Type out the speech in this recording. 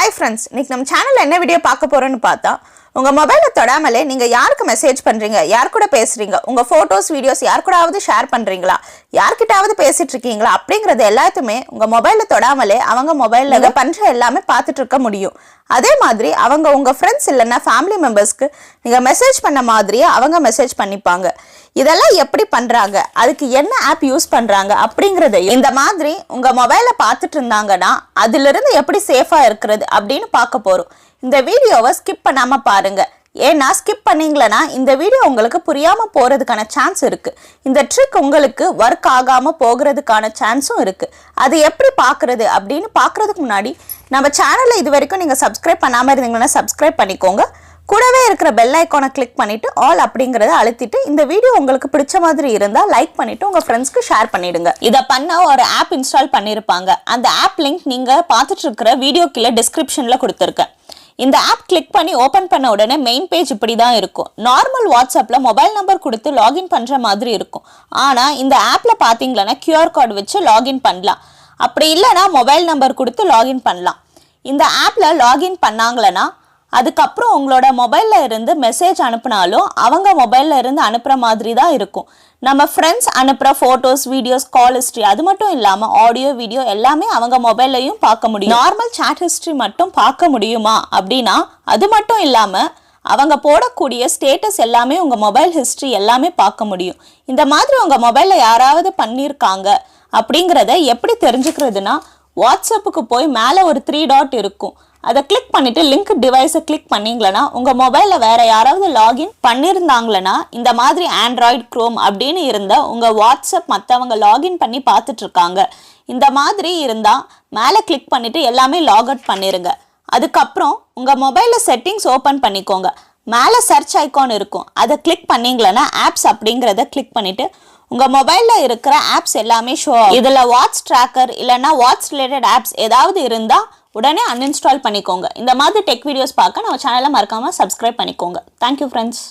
Hi friends, இன்னைக்கு நம்ம சேனல்ல என்ன வீடியோ பார்க்க போறோம்னு பார்த்தா உங்க மொபைலை தொடாமலே நீங்க யாருக்கு மெசேஜ் பண்றீங்க, யார் கூட பேசுறீங்க, உங்க போட்டோஸ் வீடியோஸ் யார் கூடயாவது ஷேர் பண்றீங்களா, யார்கிட்டயாவது பேசிட்டு இருக்கீங்களா அப்படிங்கறது எல்லாத்தையுமே உங்க மொபைலை தொடாமலே அவங்க மொபைல்ல பண்ற எல்லாமே பார்த்துட்டு இருக்க முடியும். அதே மாதிரி அவங்க உங்க ஃப்ரெண்ட்ஸ் இல்லைன்னா ஃபேமிலி மெம்பர்ஸ்க்கு நீங்க மெசேஜ் பண்ண மாதிரியே அவங்க மெசேஜ் பண்ணிப்பாங்க. இதெல்லாம் எப்படி பண்றாங்க, அதுக்கு என்ன ஆப் யூஸ் பண்றாங்க அப்படிங்கறதையும் இந்த மாதிரி உங்க மொபைலை பார்த்துட்டு இருந்தாங்கன்னா அதுல இருந்து எப்படி சேஃபா இருக்கிறது அப்படின்னு பார்க்க போறோம். இந்த வீடியோவை ஸ்கிப் பண்ணாம பாருங்க. ஏன்னா ஸ்கிப் பண்ணீங்களன்னா இந்த வீடியோ உங்களுக்கு புரியாம போறதுக்கான சான்ஸ் இருக்கு. இந்த ட்ரிக் உங்களுக்கு ஒர்க் ஆகாம போகிறதுக்கான சான்ஸும் இருக்கு. அது எப்படி பார்க்கறது அப்படின்னு பார்க்கறதுக்கு முன்னாடி நம்ம சேனலை இது வரைக்கும் நீங்க சப்ஸ்கிரைப் பண்ணாம இருந்தீங்கன்னா சப்ஸ்கிரைப் பண்ணிக்கோங்க. கூடவே இருக்கிற பெல் ஐக்கானை கிளிக் பண்ணிட்டு ஆல் அப்படிங்கறத அழுத்திட்டு இந்த வீடியோ உங்களுக்கு பிடிச்ச மாதிரி இருந்தா லைக் பண்ணிட்டு உங்க ஃப்ரெண்ட்ஸ்க்கு ஷேர் பண்ணிடுங்க. இத பண்ண ஒரு ஆப் இன்ஸ்டால் பண்ணிருப்பாங்க. அந்த ஆப் லிங்க் நீங்க பார்த்துட்டு இருக்கிற வீடியோ கீழே டிஸ்கிரிப்ஷன்ல கொடுத்துருக்கேன். இந்த ஆப் கிளிக் பண்ணி ஓபன் பண்ண உடனே மெயின் பேஜ் இப்படி தான் இருக்கும். நார்மல் வாட்ஸ்அப்ல மொபைல் நம்பர் கொடுத்து லாகின் பண்ற மாதிரி இருக்கும். ஆனா இந்த ஆப்ல பாத்தீங்கன்னா QR கோட் வச்சு லாகின் பண்ணலாம். அப்படி இல்லைன்னா மொபைல் நம்பர் கொடுத்து லாகின் பண்ணலாம். இந்த ஆப்ல லாகின் பண்ணாங்களன்னா அதுக்கப்புறம் உங்களோட மொபைல்ல இருந்து மெசேஜ் அனுப்புனாலும் அவங்க மொபைல்ல இருந்து அனுப்புற மாதிரி தான் இருக்கும். நம்ம ஃப்ரெண்ட்ஸ் அனுப்புற போட்டோஸ், வீடியோஸ், கால் ஹிஸ்டரி அது மட்டும் இல்லாம ஆடியோ, வீடியோ எல்லாமே அவங்க மொபைல்லையும் பார்க்க முடியும். நார்மல் சாட் ஹிஸ்டரி மட்டும் பார்க்க முடியுமா அப்படின்னா அது மட்டும் இல்லாம அவங்க போடக்கூடிய ஸ்டேட்டஸ் எல்லாமே உங்க மொபைல் ஹிஸ்டரி எல்லாமே பார்க்க முடியும். இந்த மாதிரி உங்க மொபைல்ல யாராவது பண்ணியிருக்காங்க அப்படிங்கிறத எப்படி தெரிஞ்சுக்கிறதுனா வாட்ஸ்அப்புக்கு போய் மேலே ஒரு 3 டாட் இருக்கும். அதை கிளிக் பண்ணிட்டு லிங்க் டிவைஸை கிளிக் பண்ணீங்களன்னா உங்க மொபைல்ல வேற யாராவது லாகின் பண்ணியிருந்தாங்களன்னா இந்த மாதிரி ஆண்ட்ராய்டு, குரோம் அப்படின்னு இருந்தா உங்க வாட்ஸ்அப் மற்றவங்க லாகின் பண்ணி பார்த்துட்டு இருக்காங்க. இந்த மாதிரி இருந்தா மேலே கிளிக் பண்ணிட்டு எல்லாமே லாக் அவுட் பண்ணிருங்க. அதுக்கப்புறம் உங்க மொபைல்ல செட்டிங்ஸ் ஓபன் பண்ணிக்கோங்க. மேலே சர்ச் ஐக்கான் இருக்கும். அதை கிளிக் பண்ணீங்களன்னா ஆப்ஸ் அப்படிங்கிறத கிளிக் பண்ணிட்டு உங்க மொபைல்ல இருக்கிற ஆப்ஸ் எல்லாமே ஷோ ஆகும். இதுல வாட்ச் ட்ராக்கர் இல்லைன்னா வாட்ச் ரிலேட்டட் ஆப்ஸ் ஏதாவது இருந்தா உடனே அன்இன்ஸ்டால் பண்ணிக்கோங்க. இந்த மாதிரி டெக் வீடியோஸ் பார்க்க நம்ம சேனலை மறக்காம சப்ஸ்கிரைப் பண்ணிக்கோங்க. Thank you friends.